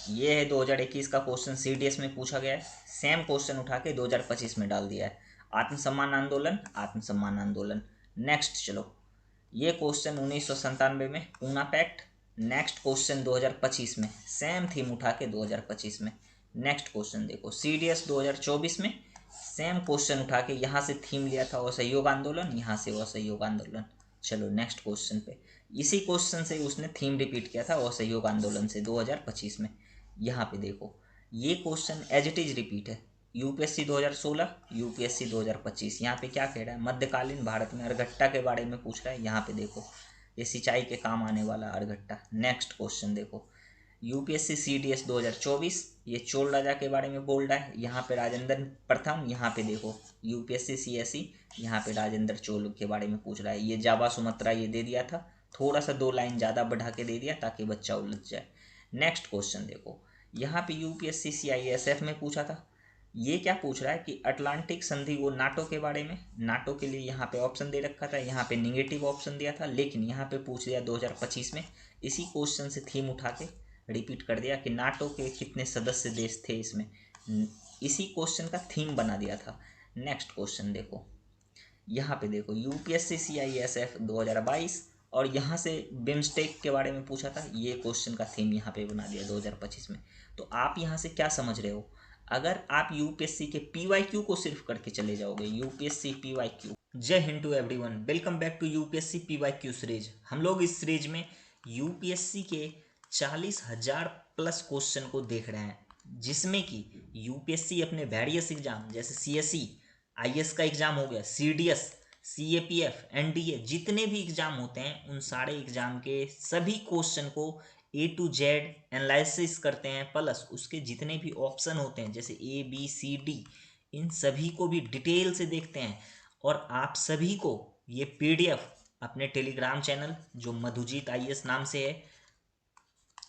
ये है 2021 का क्वेश्चन, सीडीएस में पूछा गया है। सेम क्वेश्चन उठा के 2025 में डाल दिया है। आत्मसम्मान आंदोलन, आत्मसम्मान आंदोलन। नेक्स्ट चलो, ये क्वेश्चन 1997 में पूना पैक्ट। नेक्स्ट क्वेश्चन 2025 में सेम थीम उठा के 2025 में। नेक्स्ट क्वेश्चन देखो, सीडीएस 2024 में सेम क्वेश्चन उठा के यहाँ से थीम लिया था असहयोग आंदोलन, यहाँ से असहयोग आंदोलन। चलो नेक्स्ट क्वेश्चन पे, इसी क्वेश्चन से उसने थीम रिपीट किया था असहयोग आंदोलन से 2025 में। यहाँ पे देखो, ये question as it is repeat है। UPSC 2016, UPSC 2025। यहाँ पे क्या कह रहा है, मध्यकालीन भारत में अर्घट्टा के बारे में पूछ रहा है। यहाँ पे देखो, ये सिंचाई के काम आने वाला अर्घट्टा। नेक्स्ट क्वेश्चन देखो, यूपीएससी सीडीएस 2024, ये चोल राजा के बारे में बोल रहा है। यहाँ पे राजेंद्र प्रथम। यहाँ पे देखो यूपीएससी सीएसई, यहाँ पे राजेंद्र चोल के बारे में पूछ रहा है। ये जावा सुमत्रा ये दे दिया था, थोड़ा सा 2 लाइन ज़्यादा बढ़ा के दे दिया ताकि बच्चा उलझ जाए। नेक्स्ट क्वेश्चन देखो, यहाँ पे यूपीएससी सीआईएसएफ में पूछा था। ये क्या पूछ रहा है कि अटलांटिक संधि, वो नाटो के बारे में। नाटो के लिए यहाँ पे ऑप्शन दे रखा था, यहाँ पे निगेटिव ऑप्शन दिया था, लेकिन यहाँ पे पूछ दिया 2025 में। इसी क्वेश्चन से थीम उठा के रिपीट कर दिया कि नाटो के कितने सदस्य देश थे इसमें। इसी क्वेश्चन का थीम बना दिया था। नेक्स्ट क्वेश्चन देखो, यहाँ पे देखो यूपीएससी सीआईएसएफ 2022, और यहाँ से बिम्स्टेक के बारे में पूछा था। ये क्वेश्चन का थीम यहाँ पे बना दिया 2025 में। तो आप यहाँ से क्या समझ रहे हो, अगर आप यूपीएससी के पीवाईक्यू को सिर्फ करके चले जाओगे, यूपीएससी पीवाईक्यू। जय हिंद to everyone, welcome back to UPSC PYQ series. हम लोग इस सीरीज में यूपीएससी के 40,000 प्लस क्वेश्चन को देख रहे हैं, जिसमें कि यूपीएससी अपने वेरियस एग्जाम जैसे सीएसई, आईएएस का एग्जाम हो गया, सीडीएस, सीएपीएफ, एनडीए, जितने भी एग्जाम होते हैं उन सारे एग्जाम के सभी क्वेश्चन को ए टू जेड एनालिसिस करते हैं, प्लस उसके जितने भी ऑप्शन होते हैं जैसे ए बी सी डी, इन सभी को भी डिटेल से देखते हैं। और आप सभी को ये पीडीएफ अपने टेलीग्राम चैनल, जो मधुजीत आईएएस नाम से है,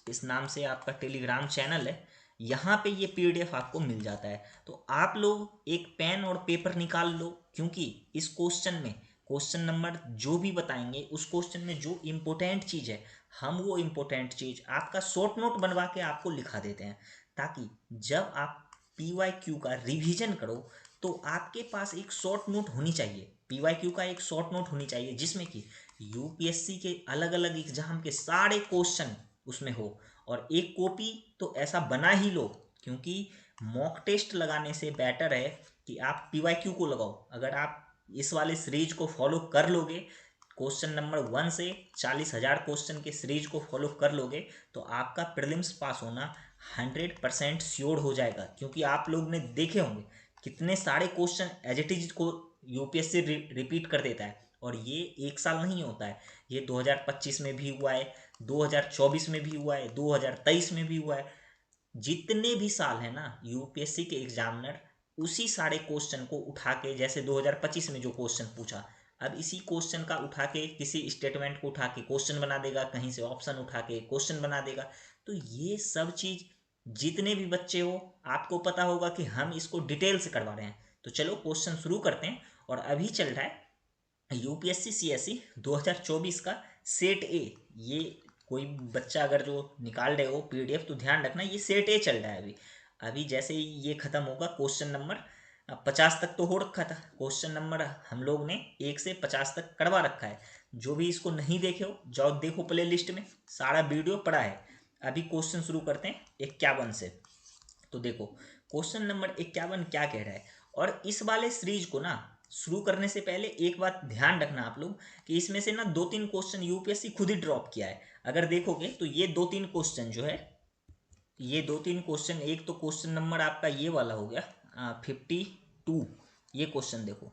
इस नाम से आपका टेलीग्राम चैनल है, यहाँ पे ये पीडीएफ आपको मिल जाता है। तो आप लोग एक पेन और पेपर निकाल लो, क्योंकि इस क्वेश्चन में क्वेश्चन नंबर जो भी बताएंगे उस क्वेश्चन में जो इम्पोर्टेंट चीज़ है, हम वो इम्पोर्टेंट चीज़ आपका शॉर्ट नोट बनवा के आपको लिखा देते हैं, ताकि जब आप पीवाईक्यू का रिवीजन करो तो आपके पास एक शॉर्ट नोट होनी चाहिए। पीवाईक्यू का एक शॉर्ट नोट होनी चाहिए जिसमें कि यूपीएससी के अलग अलग एग्जाम के सारे क्वेश्चन उसमें हो। और एक कॉपी तो ऐसा बना ही लो, क्योंकि मॉक टेस्ट लगाने से बेटर है कि आप पीवाईक्यू को लगाओ। अगर आप इस वाले सीरीज को फॉलो कर लोगे, क्वेश्चन नंबर 1 से 40,000 क्वेश्चन के सीरीज को फॉलो कर लोगे, तो आपका प्रीलिम्स पास होना 100% श्योर हो जाएगा। क्योंकि आप लोग ने देखे होंगे कितने सारे क्वेश्चन एज इट इज को यूपीएससी रिपीट कर देता है, और ये एक साल नहीं होता है, ये 2025 में भी हुआ है, 2024 में भी हुआ है, 2023 में भी हुआ है। जितने भी साल है ना यूपीएससी के एग्जामिनर उसी सारे क्वेश्चन को उठा के, जैसे 2025 में जो क्वेश्चन पूछा, अब इसी क्वेश्चन का उठा के किसी स्टेटमेंट को उठा के क्वेश्चन बना देगा, कहीं से ऑप्शन उठा के क्वेश्चन बना देगा। तो ये सब चीज जितने भी बच्चे हो आपको पता होगा कि हम इसको डिटेल से करवा रहे हैं। तो चलो क्वेश्चन शुरू करते हैं। और अभी चल रहा है यूपीएससी सीएसई 2024 का सेट ए। ये कोई बच्चा अगर जो निकाल रहे हो पीडीएफ तो ध्यान रखना, ये सेट ए चल रहा है अभी। अभी जैसे ही ये खत्म होगा, क्वेश्चन नंबर 50 तक तो हो रखा था। क्वेश्चन नंबर हम लोग ने 1 से 50 तक करवा रखा है। जो भी इसको नहीं देखे हो जाओ देखो प्ले लिस्ट में, सारा वीडियो पड़ा है। अभी क्वेश्चन शुरू करते हैं 51 से। तो देखो क्वेश्चन नंबर 51 क्या कह रहा है। और इस वाले सीरीज को ना शुरू करने से पहले एक बात ध्यान रखना आप लोग, कि इसमें से ना 2-3 क्वेश्चन यूपीएससी खुद ही ड्रॉप किया है। अगर देखोगे तो ये 2-3 क्वेश्चन जो है, ये 2-3 क्वेश्चन, एक तो क्वेश्चन नंबर आपका ये वाला हो गया 52, ये क्वेश्चन देखो,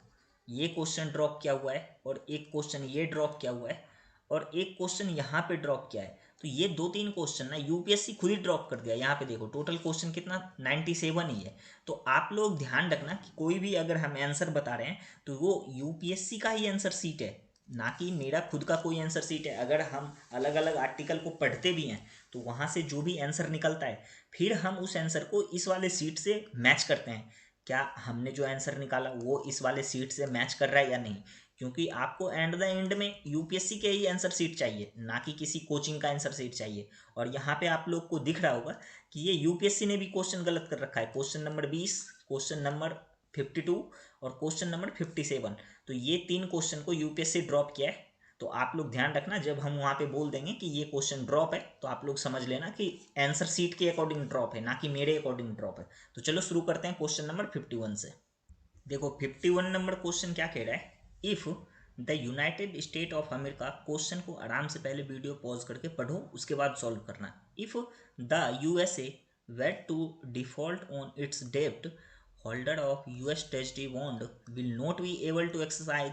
ये क्वेश्चन ड्रॉप किया हुआ है, और एक क्वेश्चन ये ड्रॉप किया हुआ है, और एक क्वेश्चन यहाँ पे ड्रॉप किया है। तो ये 2-3 क्वेश्चन ना यूपीएससी खुद ही ड्रॉप कर दिया। यहाँ पे देखो टोटल क्वेश्चन कितना 97 ही है। तो आप लोग ध्यान रखना कि कोई भी अगर हम आंसर बता रहे हैं तो वो यूपीएससी का ही आंसर सीट है, ना कि मेरा खुद का कोई आंसर सीट है। अगर हम अलग अलग आर्टिकल को पढ़ते भी हैं तो वहाँ से जो भी आंसर निकलता है, फिर हम उस आंसर को इस वाले सीट से मैच करते हैं, क्या हमने जो आंसर निकाला वो इस वाले सीट से मैच कर रहा है या नहीं। क्योंकि आपको एंड द एंड में यूपीएससी के ही आंसर सीट चाहिए, ना कि किसी कोचिंग का आंसर सीट चाहिए। और यहाँ पे आप लोग को दिख रहा होगा कि ये यूपीएससी ने भी क्वेश्चन गलत कर रखा है। क्वेश्चन नंबर 20, क्वेश्चन नंबर 52 और क्वेश्चन नंबर 57, तो ये 3 क्वेश्चन को यूपीएससी ड्रॉप किया है। तो आप लोग ध्यान रखना, जब हम वहाँ पे बोल देंगे कि ये क्वेश्चन ड्रॉप है तो आप लोग समझ लेना कि आंसर सीट के अकॉर्डिंग ड्रॉप है, ना कि मेरे अकॉर्डिंग ड्रॉप है। तो चलो शुरू करते हैं क्वेश्चन नंबर 51 से। देखो 51 नंबर क्वेश्चन क्या कह रहा है, if the United state of America, question को आराम से पहले वीडियो पॉज करके पढ़ो, उसके बाद सॉल्व करना। If the USA wait to default on its डेब्ट, holder of US treasury bond will not be able to exercise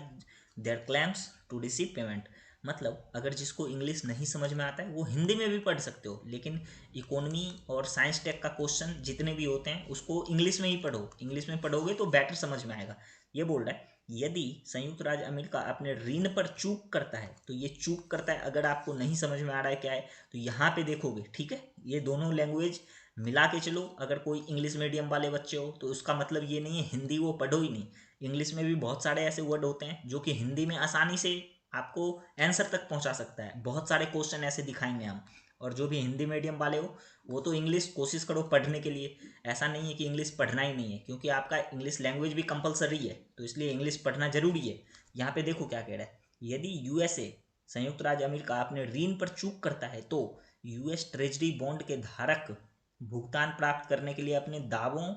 their claims to receive payment. मतलब अगर जिसको इंग्लिश नहीं समझ में आता है वो हिंदी में भी पढ़ सकते हो, लेकिन इकोनॉमी और साइंस टेक का क्वेश्चन जितने भी होते हैं उसको इंग्लिश में ही पढ़ो। इंग्लिश में पढ़ोगे तो बेटर समझ में आएगा। ये बोल रहा है यदि संयुक्त राज्य अमेरिका अपने ऋण पर चूक करता है, तो ये चूक करता है अगर आपको नहीं समझ में आ रहा है क्या है तो यहाँ पे देखोगे, ठीक है। ये दोनों लैंग्वेज मिला के चलो। अगर कोई इंग्लिश मीडियम वाले बच्चे हो तो उसका मतलब ये नहीं है हिंदी वो पढ़ो ही नहीं। इंग्लिश में भी बहुत सारे ऐसे वर्ड होते हैं जो कि हिंदी में आसानी से आपको आंसर तक पहुंचा सकता है। बहुत सारे क्वेश्चन ऐसे दिखाएंगे हम। और जो भी हिंदी मीडियम वाले हो वो तो इंग्लिश कोशिश करो पढ़ने के लिए। ऐसा नहीं है कि इंग्लिश पढ़ना ही नहीं है, क्योंकि आपका इंग्लिश लैंग्वेज भी कंपलसरी है, तो इसलिए इंग्लिश पढ़ना जरूरी है। यहाँ पे देखो क्या कह रहा है, यदि यूएसए संयुक्त राज्य अमेरिका अपने ऋण पर चूक करता है तो यूएस ट्रेजरी बॉन्ड के धारक भुगतान प्राप्त करने के लिए अपने दावों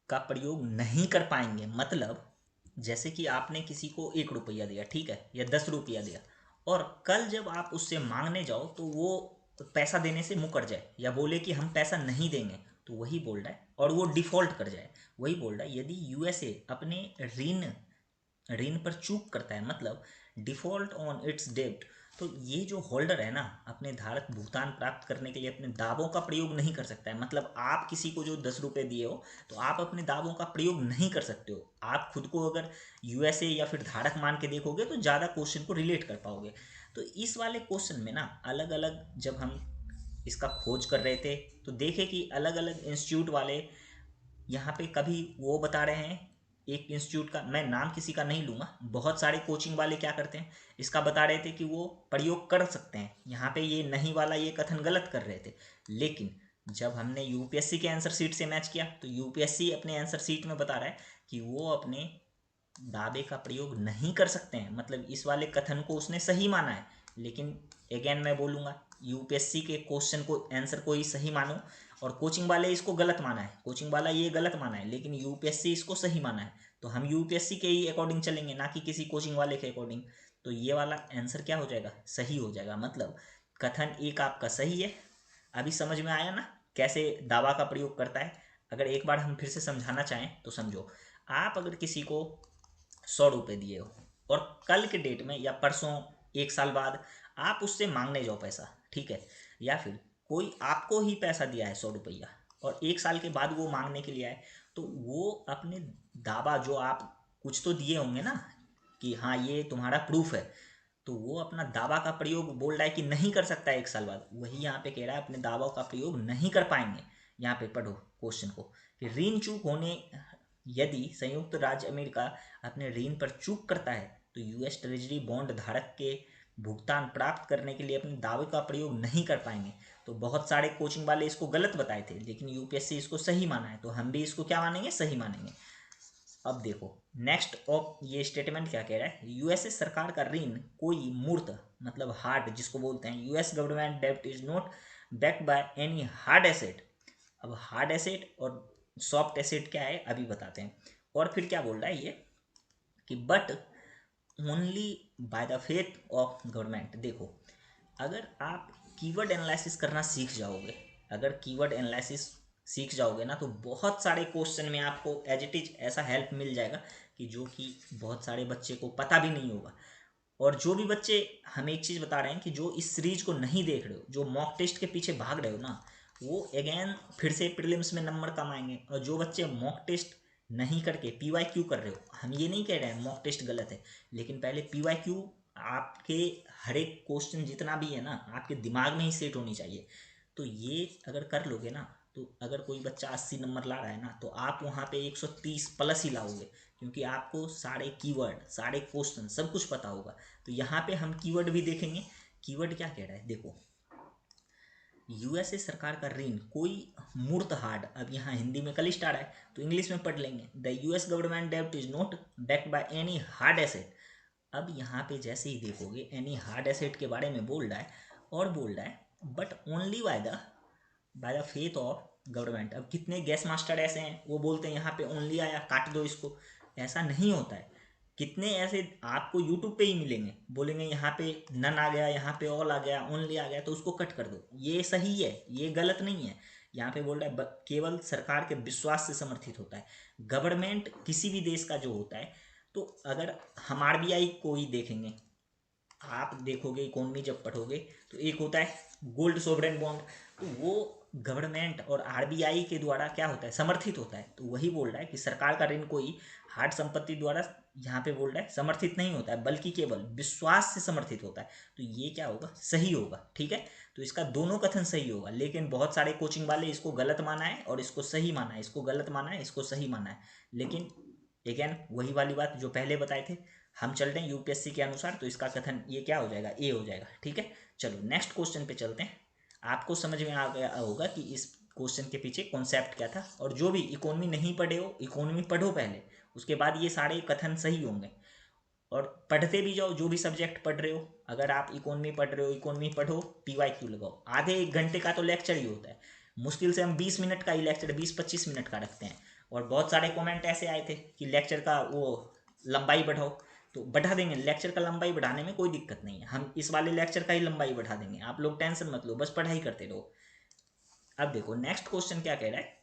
का प्रयोग नहीं कर पाएंगे। मतलब जैसे कि आपने किसी को 1 रुपया दिया, ठीक है, या 10 रुपया दिया, और कल जब आप उससे मांगने जाओ तो वो पैसा देने से मुकर जाए या बोले कि हम पैसा नहीं देंगे, तो वही बोल रहा है, और वो डिफॉल्ट कर जाए, वही बोल रहा है यदि यूएसए अपने ऋण ऋण पर चूक करता है, मतलब डिफॉल्ट ऑन इट्स डेब्ट, तो ये जो होल्डर है ना अपने धारक भुगतान प्राप्त करने के लिए अपने दावों का प्रयोग नहीं कर सकता है। मतलब आप किसी को जो 10 रुपये दिए हो तो आप अपने दावों का प्रयोग नहीं कर सकते हो। आप खुद को अगर यूएसए या फिर धारक मान के देखोगे तो ज़्यादा क्वेश्चन को रिलेट कर पाओगे। तो इस वाले क्वेश्चन में ना अलग अलग जब हम इसका खोज कर रहे थे तो देखे कि अलग अलग इंस्टीट्यूट वाले यहाँ पे कभी वो बता रहे हैं, एक इंस्टीट्यूट का मैं नाम किसी का नहीं लूँगा, बहुत सारे कोचिंग वाले क्या करते हैं इसका बता रहे थे कि वो प्रयोग कर सकते हैं। यहाँ पे ये नहीं वाला ये कथन गलत कर रहे थे, लेकिन जब हमने यूपीएससी के आंसर सीट से मैच किया तो यूपीएससी अपने आंसर सीट में बता रहा है कि वो अपने दावे का प्रयोग नहीं कर सकते हैं। मतलब इस वाले कथन को उसने सही माना है, लेकिन अगेन मैं बोलूँगा यूपीएससी के क्वेश्चन को आंसर को ही सही मानो, और कोचिंग वाले इसको गलत माना है, कोचिंग वाला ये गलत माना है, लेकिन यूपीएससी इसको सही माना है। तो हम यूपीएससी के ही अकॉर्डिंग चलेंगे, ना कि किसी कोचिंग वाले के अकॉर्डिंग। तो ये वाला आंसर क्या हो जाएगा, सही हो जाएगा। मतलब कथन एक आपका सही है। अभी समझ में आया ना कैसे दावा का प्रयोग करता है। अगर एक बार हम फिर से समझाना चाहें तो समझो, आप अगर किसी को 100 रुपये दिए हो और कल के डेट में या परसों 1 साल बाद आप उससे मांगने जाओ पैसा, ठीक है, या फिर कोई आपको ही पैसा दिया है 100 रुपया और 1 साल के बाद वो मांगने के लिए आए, तो वो अपने दावा जो आप कुछ तो दिए होंगे ना कि हाँ ये तुम्हारा प्रूफ है, तो वो अपना दावा का प्रयोग बोल रहा है कि नहीं कर सकता है 1 साल बाद। वही यहाँ पे कह रहा है अपने दावों का प्रयोग नहीं कर पाएंगे। यहाँ पे पढ़ो क्वेश्चन को कि ऋण चूक होने, यदि संयुक्त राज्य अमेरिका अपने ऋण पर चूक करता है तो यूएस ट्रेजरी बॉन्ड धारक के भुगतान प्राप्त करने के लिए अपने दावे का प्रयोग नहीं कर पाएंगे। तो बहुत सारे कोचिंग वाले इसको गलत बताए थे, लेकिन यूपीएससी इसको सही माना है, तो हम भी इसको क्या मानेंगे, सही मानेंगे। अब देखो नेक्स्ट ऑफ ये स्टेटमेंट क्या कह रहा है, यूएसए सरकार का ऋण कोई मूर्त मतलब हार्ड जिसको बोलते हैं, यूएस गवर्नमेंट डेब्ट is not backed by any hard asset. अब हार्ड एसेट और सॉफ्ट एसेट क्या है अभी बताते हैं। और फिर क्या बोल रहा है ये कि but only by the faith of government. देखो अगर आप कीवर्ड एनालिसिस करना सीख जाओगे, अगर कीवर्ड एनालिसिस सीख जाओगे ना तो बहुत सारे क्वेश्चन में आपको एज इट इज ऐसा हेल्प मिल जाएगा कि जो कि बहुत सारे बच्चे को पता भी नहीं होगा। और जो भी बच्चे, हम एक चीज़ बता रहे हैं कि जो इस सीरीज को नहीं देख रहे हो, जो मॉक टेस्ट के पीछे भाग रहे हो ना, वो अगेन फिर से प्रीलिम्स में नंबर कम आएंगे। और जो बच्चे मॉक टेस्ट नहीं करके पीवाईक्यू कर रहे हो, हम ये नहीं कह रहे हैं मॉक टेस्ट गलत है, लेकिन पहले पीवाईक्यू आपके हर एक क्वेश्चन जितना भी है ना आपके दिमाग में ही सेट होनी चाहिए। तो ये अगर कर लोगे ना, तो अगर कोई बच्चा 80 नंबर ला रहा है ना तो आप वहाँ पे 130 प्लस ही लाओगे, क्योंकि आपको सारे कीवर्ड सारे क्वेश्चन सब कुछ पता होगा। तो यहाँ पे हम कीवर्ड भी देखेंगे। कीवर्ड क्या कह रहा है देखो, यूएसए सरकार का ऋण कोई मूर्त हार्ड, अब यहाँ हिंदी में कलिस्ट आ रहा है तो इंग्लिश में पढ़ लेंगे, द यूएस गवर्नमेंट डेब्ट is not backed by any hard asset. अब यहाँ पे जैसे ही देखोगे एनी हार्ड एसेट के बारे में बोल रहा है और बोल रहा है but only by the faith of government. अब कितने गैस मास्टर ऐसे हैं वो बोलते हैं यहाँ पे ओनली आया काट दो इसको, ऐसा नहीं होता है। कितने ऐसे आपको यूट्यूब पे ही मिलेंगे, बोलेंगे यहाँ पे नन आ गया, यहाँ पे ऑल आ गया, ओनली आ गया तो उसको कट कर दो, ये सही है, ये गलत नहीं है। यहाँ पे बोल रहा है केवल सरकार के विश्वास से समर्थित होता है। गवर्नमेंट किसी भी देश का जो होता है, तो अगर हम आरबीआई को ही देखेंगे, आप देखोगे इकोनॉमी जब पढ़ोगे तो एक होता है गोल्ड सोवरेन बॉन्ड, तो वो गवर्नमेंट और आरबीआई के द्वारा क्या होता है, समर्थित होता है। तो वही बोल रहा है कि सरकार का ऋण कोई हार्ड संपत्ति द्वारा यहाँ पे बोल रहा है समर्थित नहीं होता है, बल्कि केवल विश्वास से समर्थित होता है। तो ये क्या होगा, सही होगा, ठीक है। तो इसका दोनों कथन सही होगा, लेकिन बहुत सारे कोचिंग वाले इसको गलत माना है और इसको सही माना है, इसको गलत माना है, इसको सही माना है। लेकिन अगेन वही वाली बात जो पहले बताए थे, हम चल रहे हैं यूपीएससी के अनुसार, तो इसका कथन ये क्या हो जाएगा, ए हो जाएगा, ठीक है। चलो नेक्स्ट क्वेश्चन पे चलते हैं। आपको समझ में आ गया होगा कि इस क्वेश्चन के पीछे कॉन्सेप्ट क्या था, और जो भी इकोनॉमी नहीं पढ़े हो इकोनॉमी पढ़ो पहले, उसके बाद ये सारे कथन सही होंगे। और पढ़ते भी जाओ, जो भी सब्जेक्ट पढ़ रहे हो, अगर आप इकोनॉमी पढ़ रहे हो इकोनॉमी पढ़ो, पीवाईक्यू लगाओ, आधे एक घंटे का तो लेक्चर ही होता है, मुश्किल से हम 20 मिनट का ही लेक्चर 20-25 मिनट का रखते हैं। और बहुत सारे कमेंट ऐसे आए थे कि लेक्चर का वो लंबाई बढ़ाओ, तो बढ़ा देंगे, लेक्चर का लंबाई बढ़ाने में कोई दिक्कत नहीं है, हम इस वाले लेक्चर का ही लंबाई बढ़ा देंगे, आप लोग टेंशन मत लो, बस पढ़ाई करते रहो। अब देखो नेक्स्ट क्वेश्चन क्या कह रहा है,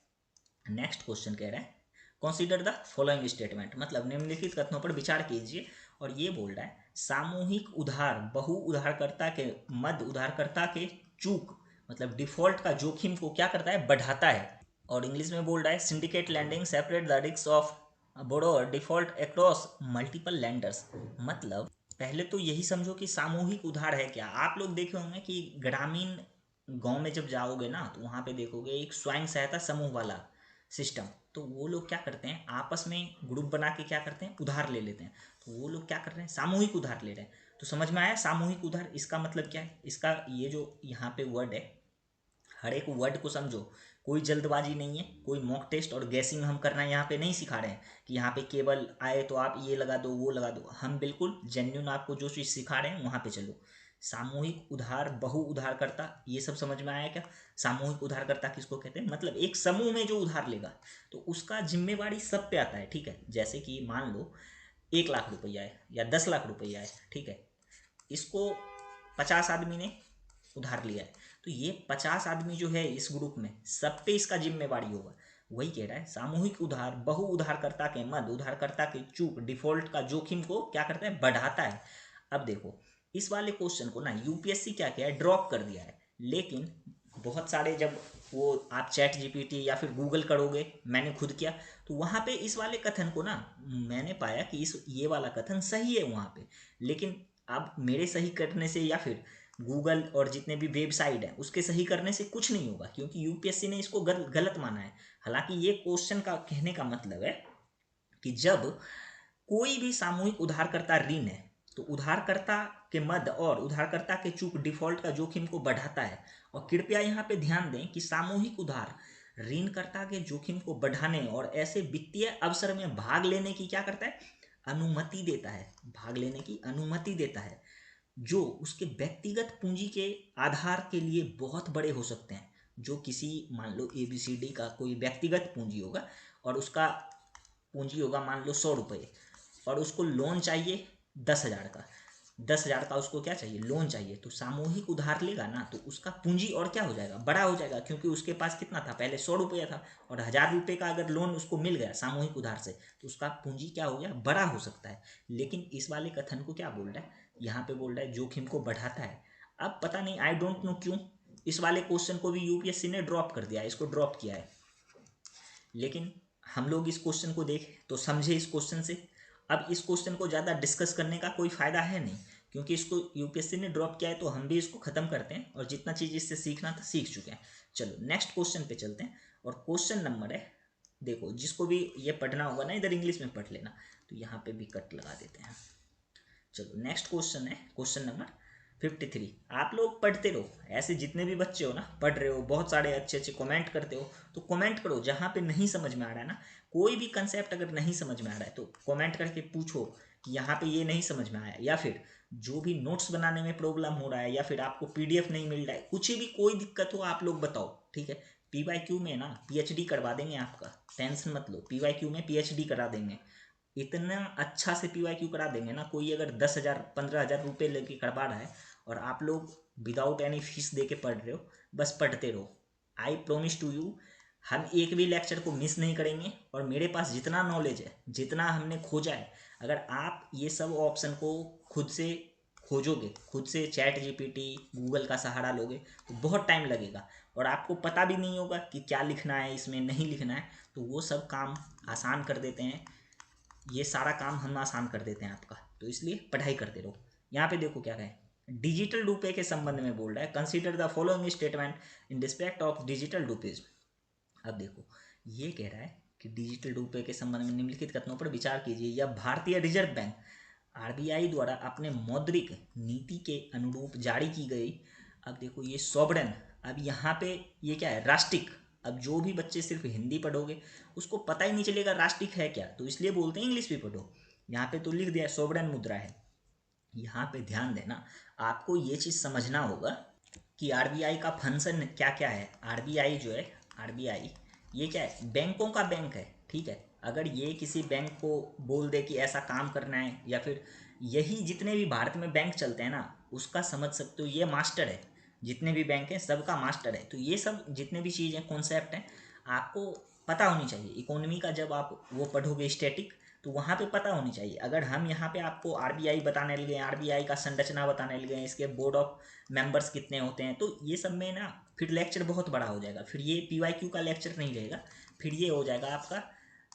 नेक्स्ट क्वेश्चन कह रहा है कंसीडर द फॉलोइंग स्टेटमेंट, मतलब निम्नलिखित कथनों पर विचार कीजिए। और ये बोल रहा है सामूहिक उधार बहु उधारकर्ता के मध्य उधारकर्ता के चूक मतलब डिफॉल्ट का जोखिम को क्या करता है, बढ़ाता है। और इंग्लिश में बोल रहा है syndicate lending separate the risk of borrower default across multiple lenders. मतलब पहले तो यही समझो कि सामूहिक उधार है क्या। आप लोग देखे होंगे कि ग्रामीण गांव में जब जाओगे ना तो वहाँ पे देखोगे एक स्वयं सहायता समूह वाला सिस्टम, तो वो लोग क्या करते हैं आपस में ग्रुप बना के क्या करते हैं, उधार ले लेते हैं। तो वो लोग क्या कर रहे हैं, सामूहिक उधार ले रहे हैं। तो समझ में आया सामूहिक उधार, इसका मतलब क्या है, इसका ये जो यहाँ पे वर्ड है, हर एक वर्ड को समझो, कोई जल्दबाजी नहीं है, कोई मॉक टेस्ट और गैसिंग हम करना यहाँ पे नहीं सिखा रहे हैं कि यहाँ पे केवल आए तो आप ये लगा दो वो लगा दो, हम बिल्कुल जेन्युइन आपको जो चीज़ सिखा रहे हैं वहाँ पे चलो। सामूहिक उधार बहु उधारकर्ता, ये सब समझ में आया क्या। सामूहिक उधारकर्ता किसको कहते हैं, मतलब एक समूह में जो उधार लेगा तो उसका जिम्मेवारी सब पे आता है, ठीक है। जैसे कि मान लो 1 लाख रुपया है या 10 लाख रुपया है, ठीक है, इसको 50 आदमी ने उधार लिया है, तो ये 50 आदमी जो है इस ग्रुप में सब पे इसका जिम्मेवारी होगा। वही कह रहा है सामूहिक उधार बहु उधारकर्ता के मध्य उधारकर्ता के चूक डिफॉल्ट का जोखिम को क्या करता है, बढ़ाता है। अब देखो इस वाले क्वेश्चन को ना यूपीएससी क्या किया है, ड्रॉप कर दिया है। लेकिन बहुत सारे जब वो आप चैट जीपीटी या फिर गूगल करोगे, मैंने खुद किया, तो वहाँ पे इस वाले कथन को ना मैंने पाया कि इस ये वाला कथन सही है वहाँ पे। लेकिन अब मेरे सही करने से या फिर गूगल और जितने भी वेबसाइट हैं उसके सही करने से कुछ नहीं होगा, क्योंकि यूपीएससी ने इसको गलत माना है। हालांकि ये क्वेश्चन का कहने का मतलब है कि जब कोई भी सामूहिक उधारकर्ता ऋण है तो उधारकर्ता के मद और उधारकर्ता के चूक डिफॉल्ट का जोखिम को बढ़ाता है। और कृपया यहाँ पे ध्यान दें कि सामूहिक उधार ऋणकर्ता के जोखिम को बढ़ाने और ऐसे वित्तीय अवसर में भाग लेने की क्या करता है, अनुमति देता है, भाग लेने की अनुमति देता है, जो उसके व्यक्तिगत पूंजी के आधार के लिए बहुत बड़े हो सकते हैं। जो किसी मान लो ABCD का कोई व्यक्तिगत पूंजी होगा और उसका पूंजी होगा मान लो 100 रुपये, और उसको लोन चाहिए 10,000 का, 10,000 का उसको क्या चाहिए, लोन चाहिए। तो सामूहिक उधार लेगा ना तो उसका पूंजी और क्या हो जाएगा, बड़ा हो जाएगा, क्योंकि उसके पास कितना था, पहले 100 रुपया था, और 1,000 रुपये का अगर लोन उसको मिल गया सामूहिक उधार से तो उसका पूंजी क्या हो गया, बड़ा हो सकता है। लेकिन इस वाले कथन को क्या बोल रहा है, यहाँ पे बोल रहा है जोखिम को बढ़ाता है। अब पता नहीं आई डोंट नो क्यों इस वाले क्वेश्चन को भी यूपीएससी ने ड्रॉप कर दिया है, इसको ड्रॉप किया है। लेकिन हम लोग इस क्वेश्चन को देखें तो समझे इस क्वेश्चन से। अब इस क्वेश्चन को ज़्यादा डिस्कस करने का कोई फ़ायदा है नहीं, क्योंकि इसको यूपीएससी ने ड्रॉप किया है, तो हम भी इसको ख़त्म करते हैं और जितना चीज़ इससे सीखना था सीख चुके हैं। चलो नेक्स्ट क्वेश्चन पे चलते हैं। और क्वेश्चन नंबर है, देखो जिसको भी ये पढ़ना होगा ना इधर इंग्लिश में पढ़ लेना, तो यहाँ पे भी कट लगा देते हैं। चलो नेक्स्ट क्वेश्चन है क्वेश्चन नंबर 53। आप लोग पढ़ते रहो, ऐसे जितने भी बच्चे हो ना पढ़ रहे हो, बहुत सारे अच्छे अच्छे कमेंट करते हो, तो कमेंट करो जहाँ पे नहीं समझ में आ रहा है ना, कोई भी कंसेप्ट अगर नहीं समझ में आ रहा है तो कमेंट करके पूछो कि यहाँ पे ये नहीं समझ में आया, या फिर जो भी नोट्स बनाने में प्रॉब्लम हो रहा है, या फिर आपको पीडीएफ नहीं मिल रहा है, कुछ भी कोई दिक्कत हो आप लोग बताओ, ठीक है। पीवाईक्यू में ना पीएचडी करवा देंगे आपका, टेंशन मत लो, पीवाईक्यू में पीएचडी करा देंगे, इतना अच्छा से पीवाईक्यू करा देंगे ना। कोई अगर 10,000 15,000 रुपये लेके करवा रहा है और आप लोग विदाउट एनी फीस दे के पढ़ रहे हो, बस पढ़ते रहो। आई प्रोमिस टू यू, हम एक भी लेक्चर को मिस नहीं करेंगे, और मेरे पास जितना नॉलेज है, जितना हमने खोजा है, अगर आप ये सब ऑप्शन को खुद से खोजोगे, खुद से चैट जीपीटी गूगल का सहारा लोगे, तो बहुत टाइम लगेगा और आपको पता भी नहीं होगा कि क्या लिखना है इसमें, नहीं लिखना है। तो वो सब काम आसान कर देते हैं, ये सारा काम हम आसान कर देते हैं आपका, तो इसलिए पढ़ाई करते रहो। यहाँ पे देखो क्या कहें, डिजिटल रुपए के संबंध में बोल रहा है, consider the following statement in respect of digital rupees. अब देखो ये कह रहा है कि डिजिटल रुपए के संबंध में निम्नलिखित कथनों पर विचार कीजिए। यह भारतीय रिजर्व बैंक आरबीआई द्वारा अपने मौद्रिक नीति के अनुरूप जारी की गई। अब देखो ये सॉवरेन, अब यहाँ पे ये क्या है, राष्ट्रिक। अब जो भी बच्चे सिर्फ हिंदी पढ़ोगे उसको पता ही नहीं चलेगा राष्ट्रिक है क्या, तो इसलिए बोलते हैं इंग्लिश भी पढ़ो। यहाँ पे तो लिख दिया सॉवरेन मुद्रा है। यहाँ पे ध्यान देना, आपको ये चीज़ समझना होगा कि आरबीआई का फंक्शन क्या क्या है। आरबीआई जो है, आरबीआई ये क्या है, बैंकों का बैंक है, ठीक है। अगर ये किसी बैंक को बोल दे कि ऐसा काम करना है, या फिर यही जितने भी भारत में बैंक चलते हैं ना, उसका समझ सकते हो ये मास्टर है, जितने भी बैंक हैं सबका मास्टर है। तो ये सब जितने भी चीज़ें कॉन्सेप्ट हैं आपको पता होनी चाहिए। इकोनॉमी का जब आप वो पढ़ोगे स्टैटिक, तो वहाँ पे पता होनी चाहिए। अगर हम यहाँ पे आपको आरबीआई बताने लगे, आरबीआई का संरचना बताने लगे, इसके बोर्ड ऑफ मेंबर्स कितने होते हैं, तो ये सब में ना फिर लेक्चर बहुत बड़ा हो जाएगा, फिर ये पीवाईक्यू का लेक्चर नहीं रहेगा, फिर ये हो जाएगा आपका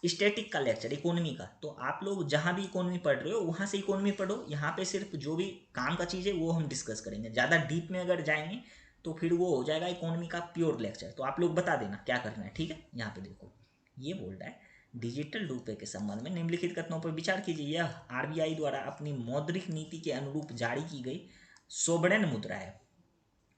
स्टैटिक का लेक्चर, इकोनॉमी का। तो आप लोग जहाँ भी इकोनॉमी पढ़ रहे हो वहाँ से इकोनॉमी पढ़ो, यहाँ पे सिर्फ जो भी काम का चीज़ है वो हम डिस्कस करेंगे। ज़्यादा डीप में अगर जाएंगे तो फिर वो हो जाएगा इकोनॉमी का प्योर लेक्चर। तो आप लोग बता देना क्या करना है, ठीक है। यहाँ पे देखो ये बोल रहा है, डिजिटल रुपए के संबंध में निम्नलिखित कथनों पर विचार कीजिए। यह आरबीआई द्वारा अपनी मौद्रिक नीति के अनुरूप जारी की गई सोवरेन मुद्रा है।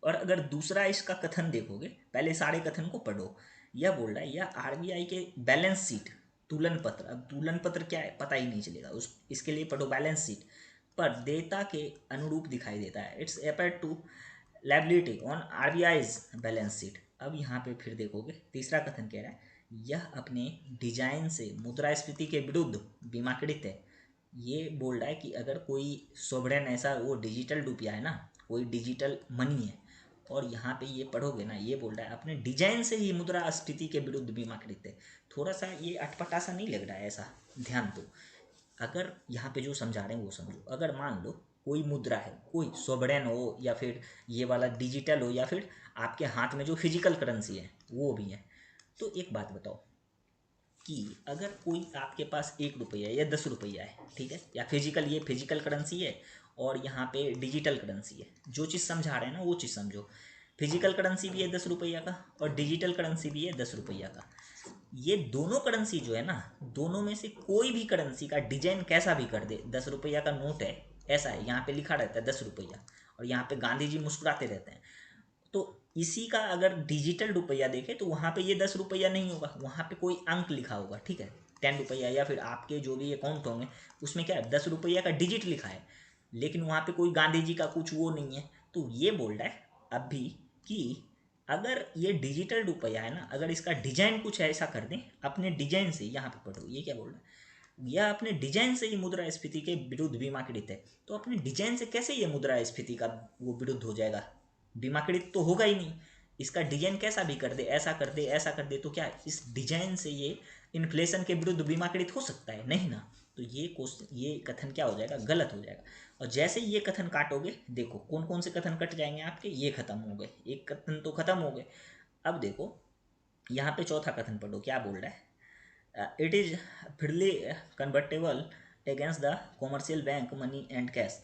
और अगर दूसरा इसका कथन देखोगे, पहले सारे कथन को पढ़ो। यह बोल रहा है, यह आरबीआई के बैलेंस शीट, तुलन पत्र, अब तुलन पत्र क्या है पता ही नहीं चलेगा उस, इसके लिए पढ़ो बैलेंस शीट, पर देयता के अनुरूप दिखाई देता है। It's appear to liability on RBI's balance sheet. अब यहाँ पे फिर देखोगे तीसरा कथन कह रहा है, यह अपने डिजाइन से मुद्रास्फीति के विरुद्ध बीमाकृत है। ये बोल रहा है कि अगर कोई सोवरेन ऐसा वो डिजिटल रुपया है ना, कोई डिजिटल मनी है, और यहाँ पे ये पढ़ोगे ना, ये बोल रहा है अपने डिजाइन से ही मुद्रास्फीति के विरुद्ध बीमाकृत है। थोड़ा सा ये अटपटा सा नहीं लग रहा है ऐसा, ध्यान दो। अगर यहाँ पे जो समझा रहे हैं वो समझो। अगर मान लो कोई मुद्रा है, कोई सोवरेन हो, या फिर ये वाला डिजिटल हो, या फिर आपके हाथ में जो फिजिकल करेंसी है वो भी है, तो एक बात बताओ कि अगर कोई आपके पास 1 रुपया या 10 रुपया है, ठीक है, या फिजिकल, ये फिजिकल करेंसी है और यहाँ पे डिजिटल करेंसी है, जो चीज़ समझा रहे हैं ना वो चीज़ समझो। फिजिकल करेंसी भी है 10 रुपया का और डिजिटल करेंसी भी है 10 रुपया का। ये दोनों करेंसी जो है ना, दोनों में से कोई भी करेंसी का डिजाइन कैसा भी कर दे, 10 रुपया का नोट है, ऐसा है, यहाँ पे लिखा रहता है 10 रुपया, और यहाँ पे गांधी जी मुस्कुराते रहते हैं, तो इसी का अगर डिजिटल रुपया देखें तो वहाँ पे ये 10 रुपया नहीं होगा, वहाँ पे कोई अंक लिखा होगा, ठीक है, 10 रुपया, या फिर आपके जो भी अकाउंट होंगे उसमें क्या है 10 रुपया का डिजिट लिखा है, लेकिन वहाँ पे कोई गांधी जी का कुछ वो नहीं है। तो ये बोल रहा है अभी कि अगर ये डिजिटल रुपया है ना, अगर इसका डिजाइन कुछ ऐसा कर दें अपने डिजाइन से, यहाँ पे पढ़ो ये क्या बोल रहा है, यह अपने डिजाइन से ही मुद्रास्फीति के विरुद्ध बीमाकृत है। तो अपने डिजाइन से कैसे ये मुद्रास्फीति का वो विरुद्ध हो जाएगा, बीमाकृत तो होगा ही नहीं। इसका डिजाइन कैसा भी कर दे, ऐसा कर दे, ऐसा कर दे, तो क्या इस डिजाइन से ये इन्फ्लेशन के विरुद्ध बीमाकृत हो सकता है, नहीं ना। तो ये क्वेश्चन, ये कथन क्या हो जाएगा, गलत हो जाएगा। और जैसे ये कथन काटोगे, देखो कौन कौन से कथन कट जाएंगे आपके, ये खत्म हो गए, एक कथन तो खत्म हो गए। अब देखो यहाँ पे चौथा कथन पढ़ो क्या बोल रहा है, it is freely convertible against the commercial bank money and cash.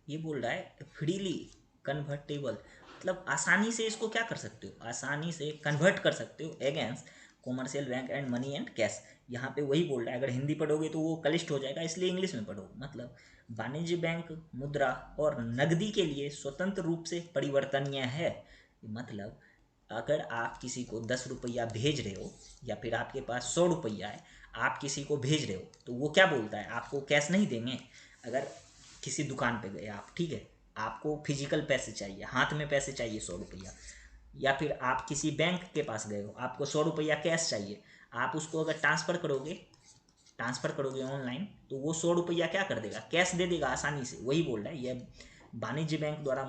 ये बोल रहा है फ्रीली कन्वर्टेबल, मतलब आसानी से इसको क्या कर सकते हो, आसानी से कन्वर्ट कर सकते हो against commercial bank and money and cash. यहाँ पे वही बोल रहा है, अगर हिंदी पढ़ोगे तो वो कलिष्ठ हो जाएगा, इसलिए इंग्लिश में पढ़ो। मतलब वाणिज्य बैंक मुद्रा और नकदी के लिए स्वतंत्र रूप से परिवर्तनीय है। मतलब अगर आप किसी को 10 रुपया भेज रहे हो या फिर आपके पास 100 रुपया है, आप किसी को भेज रहे हो तो वो क्या बोलता है, आपको कैश नहीं देंगे। अगर किसी दुकान पे गए आप, ठीक है, आपको फिजिकल पैसे चाहिए, हाथ में पैसे चाहिए 100 रुपया, या फिर आप किसी बैंक के पास गए हो, आपको 100 रुपया कैश चाहिए, आप उसको अगर ट्रांसफ़र करोगे ऑनलाइन, तो वो 100 रुपया क्या कर देगा, कैश दे देगा आसानी से। वही बोल रहा है, यह वाणिज्य बैंक द्वारा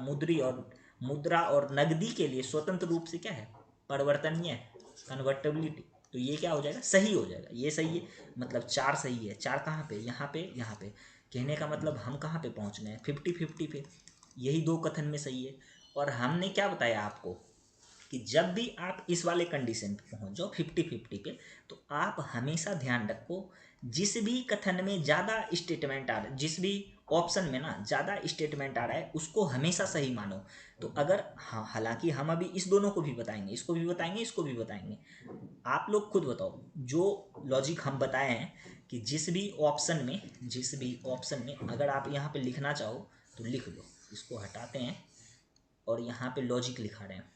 मुद्रा और नकदी के लिए स्वतंत्र रूप से क्या है, परिवर्तनीय है, कन्वर्टेबिलिटी। तो ये क्या हो जाएगा, सही हो जाएगा, ये सही है। मतलब 4 सही है। 4 कहाँ पे, यहाँ पे, यहाँ पे। कहने का मतलब हम कहाँ पे पहुँच गए हैं, 50-50 पे। यही 2 कथन में सही है। और हमने क्या बताया आपको कि जब भी आप इस वाले कंडीशन पे पहुंच जाओ 50-50 पे, तो आप हमेशा ध्यान रखो, जिस भी कथन में ज़्यादा स्टेटमेंट आ रहा है, जिस भी ऑप्शन में ना ज़्यादा स्टेटमेंट आ रहा है, उसको हमेशा सही मानो। तो अगर हाँ, हालांकि हम अभी इस दोनों को भी बताएंगे, इसको भी बताएंगे, इसको भी बताएंगे। आप लोग खुद बताओ, जो लॉजिक हम बताए हैं कि जिस भी ऑप्शन में अगर आप यहाँ पे लिखना चाहो तो लिख लो। इसको हटाते हैं और यहाँ पे लॉजिक लिखा रहे हैं।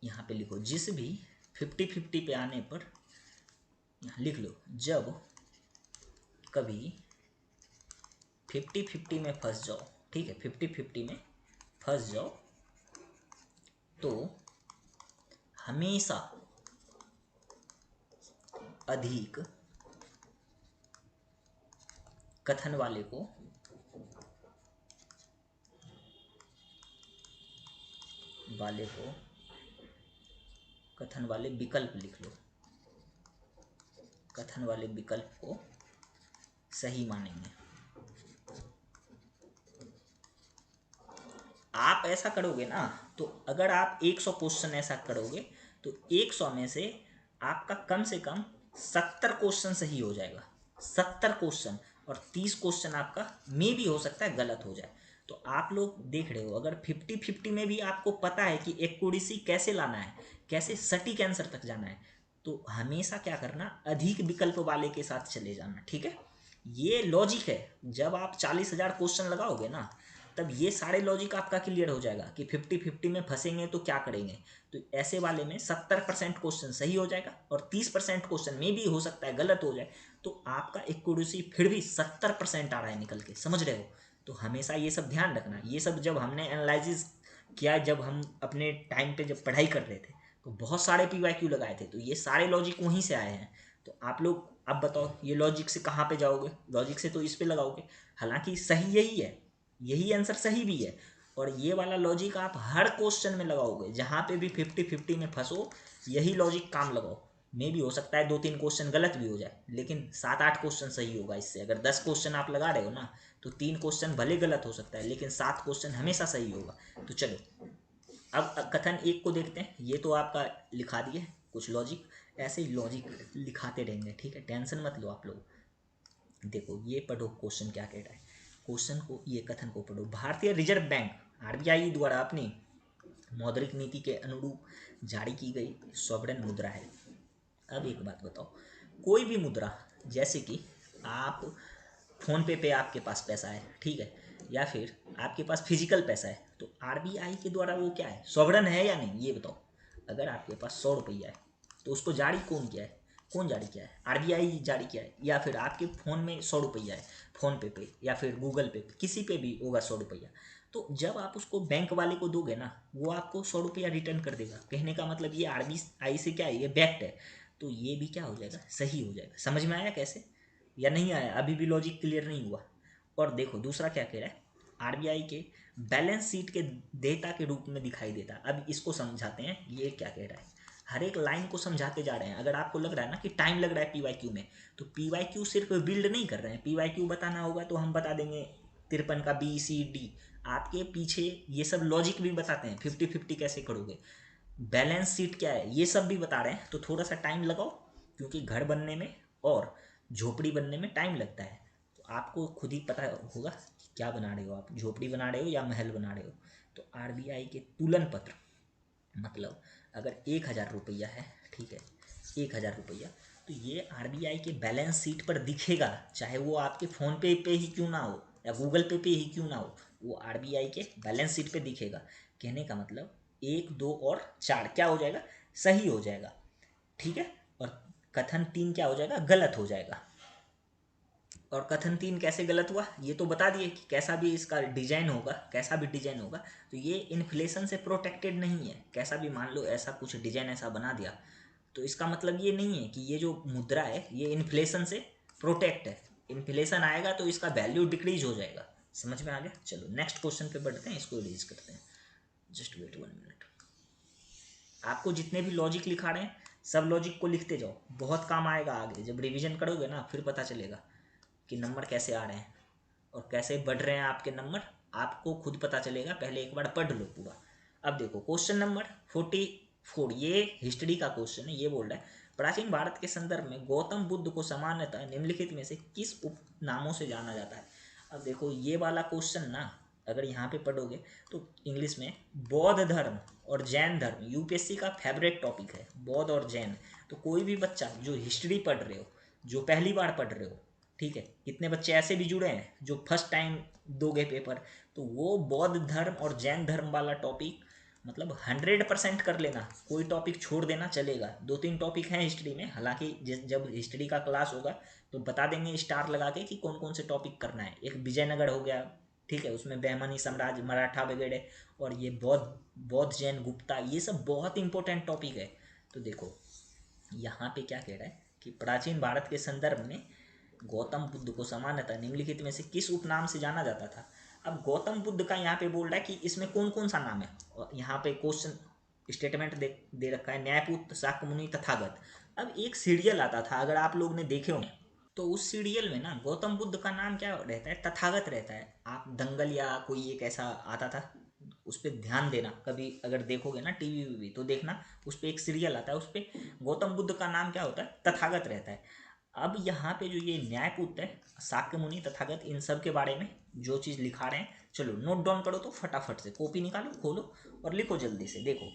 यहाँ पे लिखो, जिस भी 50-50 पे आने पर यहाँ लिख लो, जब कभी 50-50 में फंस जाओ, ठीक है, 50-50 में फंस जाओ तो हमेशा अधिक कथन कथन वाले विकल्प लिख लो, कथन वाले विकल्प को सही मानेंगे। आप ऐसा करोगे ना, तो अगर आप 100 क्वेश्चन ऐसा करोगे तो 100 में से आपका कम से कम 70 क्वेश्चन सही हो जाएगा। 70 क्वेश्चन, और 30 क्वेश्चन आपका में भी हो सकता है गलत हो जाए। तो आप लोग देख रहे हो, अगर 50-50 में भी आपको पता है कि एक्यूरेसी कैसे लाना है, कैसे सटीक आंसर तक जाना है, तो हमेशा क्या करना, अधिक विकल्प वाले के साथ चले जाना, ठीक है। ये लॉजिक है। जब आप 40,000 क्वेश्चन लगाओगे ना, तब ये सारे लॉजिक आपका क्लियर हो जाएगा कि 50-50 में फंसेंगे तो क्या करेंगे। तो ऐसे वाले में 70% क्वेश्चन सही हो जाएगा और 30% क्वेश्चन में भी हो सकता है गलत हो जाए, तो आपका एक्यूरेसी फिर भी 70% आ रहा है निकल के, समझ रहे हो। तो हमेशा ये सब ध्यान रखना। ये सब जब हमने एनालिसिस किया, जब हम अपने टाइम पे जब पढ़ाई कर रहे थे, तो बहुत सारे PYQ लगाए थे, तो ये सारे लॉजिक वहीं से आए हैं। तो आप लोग अब बताओ, ये लॉजिक से कहाँ पे जाओगे, लॉजिक से तो इस पे लगाओगे। हालांकि सही यही है, यही आंसर सही भी है। और ये वाला लॉजिक आप हर क्वेश्चन में लगाओगे, जहाँ पे भी 50-50 में फंसो, यही लॉजिक काम लगाओ। मे भी हो सकता है 2-3 क्वेश्चन गलत भी हो जाए, लेकिन 7-8 क्वेश्चन सही होगा इससे। अगर 10 क्वेश्चन आप लगा रहे हो ना, तो 3 क्वेश्चन भले गलत हो सकता है, लेकिन 7 क्वेश्चन हमेशा सही होगा। तो चलो, अब कथन 1 को देखते हैं। ये तो आपका लिखा दिए कुछ लॉजिक, ऐसे ही लॉजिक लिखाते रहेंगे, ठीक है, टेंशन मत लो आप लोग। देखो ये पढ़ो, क्वेश्चन क्या कह रहा है। क्वेश्चन को, ये कथन को पढ़ो। भारतीय रिजर्व बैंक RBI द्वारा अपनी मौद्रिक नीति के अनुरूप जारी की गई सॉवरेन मुद्रा है। अब एक बात बताओ, कोई भी मुद्रा, जैसे कि आप फोन पे आपके पास पैसा है, ठीक है, या फिर आपके पास फिजिकल पैसा है, तो RBI के द्वारा वो क्या है, सॉवरेन है या नहीं, ये बताओ। अगर आपके पास 100 रुपया है, तो उसको जारी कौन किया है, कौन जारी किया है, RBI जारी किया है। या फिर आपके फ़ोन में 100 रुपया है, फ़ोन पे या फिर गूगल पे, किसी पे भी होगा 100 रुपया, तो जब आप उसको बैंक वाले को दोगे ना, वो आपको 100 रुपया रिटर्न कर देगा। कहने का मतलब ये RBI से क्या है, ये बैक्ड है। तो ये भी क्या हो जाएगा, सही हो जाएगा। समझ में आया कैसे, या नहीं आया, अभी भी लॉजिक क्लियर नहीं हुआ। और देखो दूसरा क्या कह रहा है, RBI के बैलेंस शीट के देयता के रूप में दिखाई देता। अब इसको समझाते हैं, ये क्या कह रहा है, हर एक लाइन को समझाते जा रहे हैं। अगर आपको लग रहा है ना कि टाइम लग रहा है PYQ में, तो PYQ सिर्फ बिल्ड नहीं कर रहे हैं। PYQ बताना होगा तो हम बता देंगे 53 का BCD, आपके पीछे ये सब लॉजिक भी बताते हैं, 50-50 कैसे करोगे, बैलेंस शीट क्या है, ये सब भी बता रहे हैं। तो थोड़ा सा टाइम लगाओ, क्योंकि घर बनने में और झोपड़ी बनने में टाइम लगता है। तो आपको खुद ही पता होगा कि क्या बना रहे हो, आप झोपड़ी बना रहे हो या महल बना रहे हो। तो RBI के तुलन पत्र, मतलब अगर 1,000 रुपया है, ठीक है, 1,000 रुपया, तो ये आरबीआई के बैलेंस शीट पर दिखेगा, चाहे वो आपके फ़ोन पे ही क्यों ना हो या गूगल पे ही क्यों ना हो, वो आरबीआई के बैलेंस शीट पे दिखेगा। कहने का मतलब 1, 2 और 4 क्या हो जाएगा, सही हो जाएगा, ठीक है, और कथन 3 क्या हो जाएगा, गलत हो जाएगा। और कथन 3 कैसे गलत हुआ, ये तो बता दिए कि कैसा भी इसका डिजाइन होगा, कैसा भी डिजाइन होगा तो ये इन्फ्लेशन से प्रोटेक्टेड नहीं है। कैसा भी मान लो ऐसा कुछ डिजाइन ऐसा बना दिया तो इसका मतलब ये नहीं है कि ये जो मुद्रा है ये इन्फ्लेशन से प्रोटेक्ट है। इन्फ्लेशन आएगा तो इसका वैल्यू डिक्रीज हो जाएगा। समझ में आ गया? चलो नेक्स्ट क्वेश्चन पे बढ़ते हैं, इसको रिलीज करते हैं। Just wait 1 minute. आपको जितने भी लॉजिक लिखा रहे हैं सब लॉजिक को लिखते जाओ, बहुत काम आएगा आगे जब रिवीजन करोगे ना, फिर पता चलेगा कि नंबर कैसे आ रहे हैं और कैसे बढ़ रहे हैं आपके नंबर, आपको खुद पता चलेगा। पहले एक बार पढ़ लो पूरा। अब देखो क्वेश्चन नंबर 44, ये हिस्ट्री का क्वेश्चन है। ये बोल रहा है प्राचीन भारत के संदर्भ में गौतम बुद्ध को सामान्यतः निम्नलिखित में से किस उपनामों से जाना जाता है। अब देखो ये वाला क्वेश्चन ना अगर यहाँ पे पढ़ोगे तो इंग्लिश में बौद्ध धर्म और जैन धर्म यूपीएससी का फेवरेट टॉपिक है, बौद्ध और जैन। तो कोई भी बच्चा जो हिस्ट्री पढ़ रहे हो, जो पहली बार पढ़ रहे हो, ठीक है, कितने बच्चे ऐसे भी जुड़े हैं जो फर्स्ट टाइम दोगे पेपर, तो वो बौद्ध धर्म और जैन धर्म वाला टॉपिक मतलब 100% कर लेना, कोई टॉपिक छोड़ देना चलेगा। 2-3 टॉपिक हैं हिस्ट्री में, हालांकि जब हिस्ट्री का क्लास होगा तो बता देंगे स्टार लगा के कि कौन कौन से टॉपिक करना है। एक विजयनगर हो गया, ठीक है, उसमें बहमनी साम्राज्य, मराठा वगैरह, और ये बौद्ध जैन गुप्ता, ये सब बहुत इंपॉर्टेंट टॉपिक है। तो देखो यहाँ पे क्या कह रहा है कि प्राचीन भारत के संदर्भ में गौतम बुद्ध को सामान्यतः निम्नलिखित में से किस उपनाम से जाना जाता था। अब गौतम बुद्ध का यहाँ पे बोल रहा है कि इसमें कौन कौन सा नाम है, और यहाँ पे क्वेश्चन स्टेटमेंट दे रखा है न्यायपुत्र, शाक्यमुनि, तथागत। अब एक सीरियल आता था अगर आप लोग ने देखे होंगे तो उस सीरियल में ना गौतम बुद्ध का नाम क्या रहता है, तथागत रहता है। आप दंगल या कोई एक ऐसा आता था, उस पर ध्यान देना, कभी अगर देखोगे ना टीवी वीवी तो देखना, उस पर एक सीरियल आता है, उस पर गौतम बुद्ध का नाम क्या होता है, तथागत रहता है। अब यहाँ पे जो ये न्यायपुत्र है, शाक्यमुनि, तथागत, इन सब के बारे में जो चीज़ लिखा रहे हैं, चलो नोट डाउन करो। तो फटाफट से कॉपी निकालो, खोलो और लिखो जल्दी से। देखो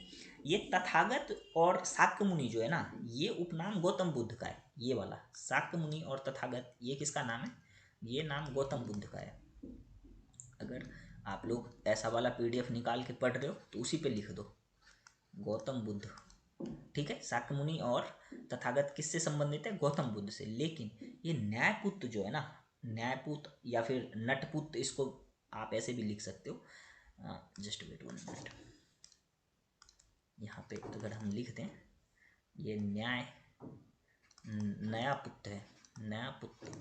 ये तथागत और शाक्यमुनि जो है ना, ये उपनाम गौतम बुद्ध का है। ये वाला शाक्यमुनि और तथागत ये किसका नाम है, ये नाम गौतम बुद्ध का है। अगर आप लोग ऐसा वाला पीडीएफ निकाल के पढ़ रहे हो तो उसी पे लिख दो गौतम बुद्ध, ठीक है। शाक्यमुनि और तथागत किससे संबंधित है, गौतम बुद्ध से। लेकिन ये न्यायपुत्र जो है ना, न्यायपुत्र या फिर नटपुत्र, इसको आप ऐसे भी लिख सकते हो। Just wait 1 minute. यहाँ पे अगर हम लिख दें ये नया पुत्र है, नया पुत्र,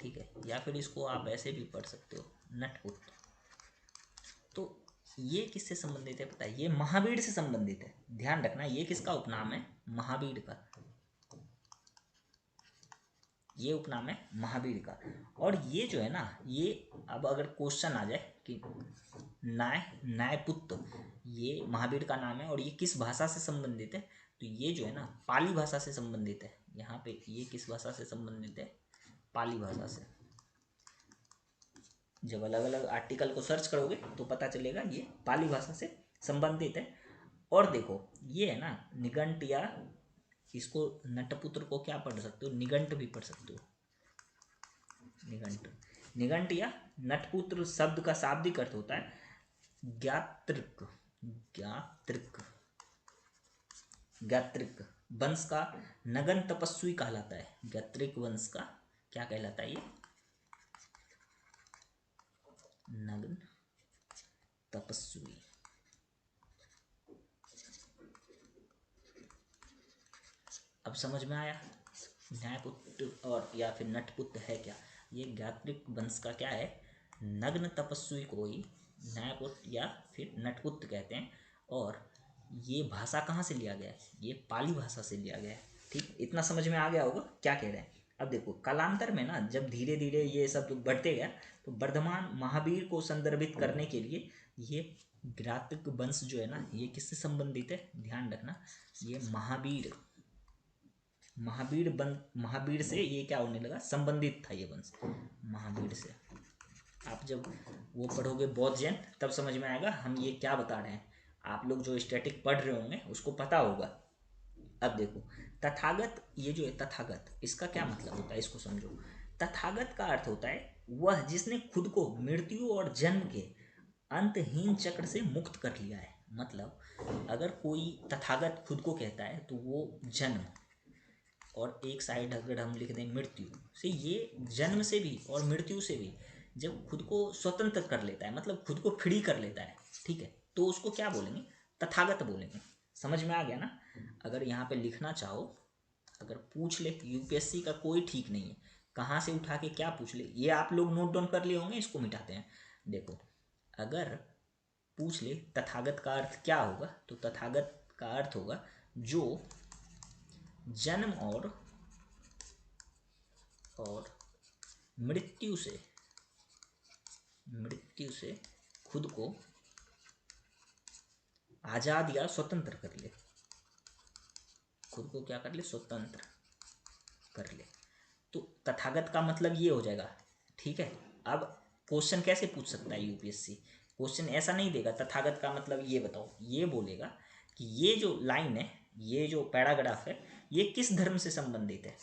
ठीक है, या फिर इसको आप ऐसे भी पढ़ सकते हो नटपुत्र। तो ये किससे संबंधित है पता है, ये महावीर से संबंधित है। ध्यान रखना ये किसका उपनाम है, महावीर का। ये उपनाम है महावीर का। और ये जो है ना, ये अब अगर क्वेश्चन आ जाए कि न्यायपुत्र ये महावीर का नाम है और ये किस भाषा से संबंधित है, तो ये जो है ना पाली भाषा से संबंधित है। यहाँ पे ये किस भाषा से संबंधित है, पाली भाषा से। जब अलग अलग आर्टिकल को सर्च करोगे तो पता चलेगा ये पाली भाषा से संबंधित है। और देखो ये है ना निघंट, या इसको नटपुत्र को क्या पढ़ सकते हो, निघंट भी पढ़ सकते हो। निघंट, निघंट या नटपुत्र शब्द का शाब्दिक अर्थ होता है ज्ञात्रिक, ज्ञात्रिक, ज्ञात्रिक वंश का नगन तपस्वी कहलाता है। ज्ञात्रिक वंश का क्या कहलाता है, ये नगन तपस्वी। अब समझ में आया न्यायपुत्र और या फिर नटपुत्र है क्या। ये ज्ञात्रिक वंश का क्या है, नग्न तपस्वी को ही न्यायपुत्र या फिर नटपुत्र कहते हैं। और ये भाषा कहाँ से लिया गया है, ये पाली भाषा से लिया गया है। ठीक, इतना समझ में आ गया होगा क्या कह रहे हैं। अब देखो कालांतर में ना जब धीरे धीरे ये सब बढ़ते गया तो वर्धमान महावीर को संदर्भित करने के लिए ये ज्ञात्रिक वंश जो है ना, ये किससे संबंधित है, ध्यान रखना, ये महावीर से ये क्या होने लगा, संबंधित था ये वंश महावीर से। आप जब वो पढ़ोगे बौद्ध जैन तब समझ में आएगा हम ये क्या बता रहे हैं। आप लोग जो स्टैटिक पढ़ रहे होंगे उसको पता होगा। अब देखो, तथागत, ये जो है तथागत, इसका क्या मतलब होता है इसको समझो। तथागत का अर्थ होता है वह जिसने खुद को मृत्यु और जन्म के अंतहीन चक्र से मुक्त कर लिया है। मतलब अगर कोई तथागत खुद को कहता है तो वो जन्म, और एक साइड अगर हम लिख दें मृत्यु से, ये जन्म से भी और मृत्यु से भी जब खुद को स्वतंत्र कर लेता है, मतलब खुद को फ्री कर लेता है, ठीक है, तो उसको क्या बोलेंगे, तथागत बोलेंगे। समझ में आ गया ना। अगर यहाँ पे लिखना चाहो, अगर पूछ ले यूपीएससी का कोई ठीक नहीं है, कहाँ से उठा के क्या पूछ ले, ये आप लोग नोट डाउन कर लिए होंगे, इसको मिटाते हैं। देखो, अगर पूछ ले तथागत का अर्थ क्या होगा, तो तथागत का अर्थ होगा जो जन्म और मृत्यु से खुद को आजाद या स्वतंत्र कर ले, खुद को क्या कर ले, स्वतंत्र कर ले। तो तथागत का मतलब ये हो जाएगा, ठीक है। अब क्वेश्चन कैसे पूछ सकता है यूपीएससी, क्वेश्चन ऐसा नहीं देगा तथागत का मतलब ये बताओ, ये बोलेगा कि ये जो लाइन है, ये जो पैराग्राफ है, ये किस धर्म से संबंधित है।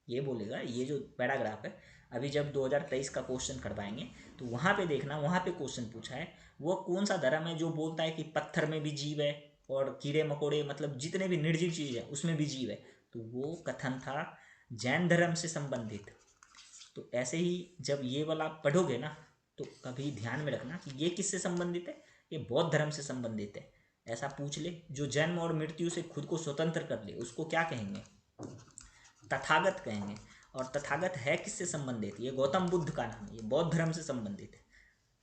ये बोलेगा ये जो पैराग्राफ है, अभी जब 2023 का क्वेश्चन करवाएंगे तो वहाँ पे देखना, वहाँ पे क्वेश्चन पूछा है वो कौन सा धर्म है जो बोलता है कि पत्थर में भी जीव है और कीड़े मकोड़े, मतलब जितने भी निर्जीव चीज़ है उसमें भी जीव है। तो वो कथन था जैन धर्म से संबंधित। तो ऐसे ही जब ये वाला पढ़ोगे ना, तो कभी ध्यान में रखना कि ये किससे संबंधित है, ये बौद्ध धर्म से संबंधित है। ऐसा पूछ ले, जो जन्म और मृत्यु से खुद को स्वतंत्र कर ले उसको क्या कहेंगे, तथागत कहेंगे। और तथागत है किससे संबंधित, ये गौतम बुद्ध का नाम है, ये बौद्ध धर्म से संबंधित है।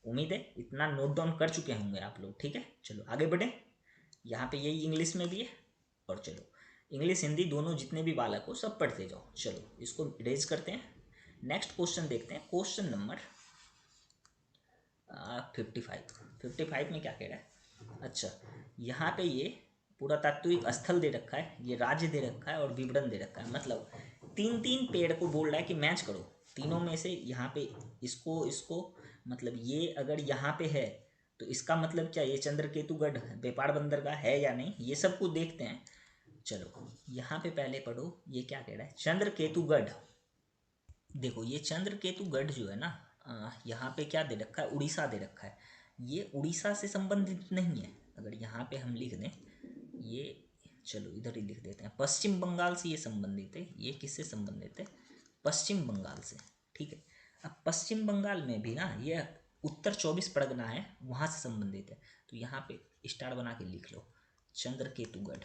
उम्मीद है इतना नोट डाउन कर चुके होंगे आप लोग, ठीक है। चलो आगे बढ़े, यहाँ पे यही इंग्लिश में भी है, और चलो इंग्लिश हिंदी दोनों जितने भी बालक हो सब पढ़ते जाओ। चलो इसको इरेज करते हैं, नेक्स्ट क्वेश्चन देखते हैं, क्वेश्चन नंबर 55 में क्या कह रहा है। अच्छा, यहाँ पे ये पुरातात्विक स्थल दे रखा है, ये राज्य दे रखा है और विवरण दे रखा है। मतलब तीन तीन पेड़ को बोल रहा है कि मैच करो, तीनों में से यहाँ पे इसको मतलब ये अगर यहाँ पे है तो इसका मतलब क्या, ये चंद्रकेतुगढ़ व्यापार बंदरगाह है या नहीं, ये सब कुछ देखते हैं। चलो यहाँ पे पहले पढ़ो, ये क्या कह रहा है, चंद्रकेतुगढ़। देखो ये चंद्रकेतुगढ़ जो है ना, यहाँ पे क्या दे रखा है, उड़ीसा दे रखा है। ये उड़ीसा से संबंधित नहीं है। अगर यहाँ पे हम लिख दें ये, चलो इधर ही लिख देते हैं, पश्चिम बंगाल से ये संबंधित है। ये किससे संबंधित है, पश्चिम बंगाल से, ठीक है। अब पश्चिम बंगाल में भी ना ये उत्तर 24 परगना है, वहाँ से संबंधित है। तो यहाँ पे स्टार बना के लिख लो चंद्रकेतुगढ़,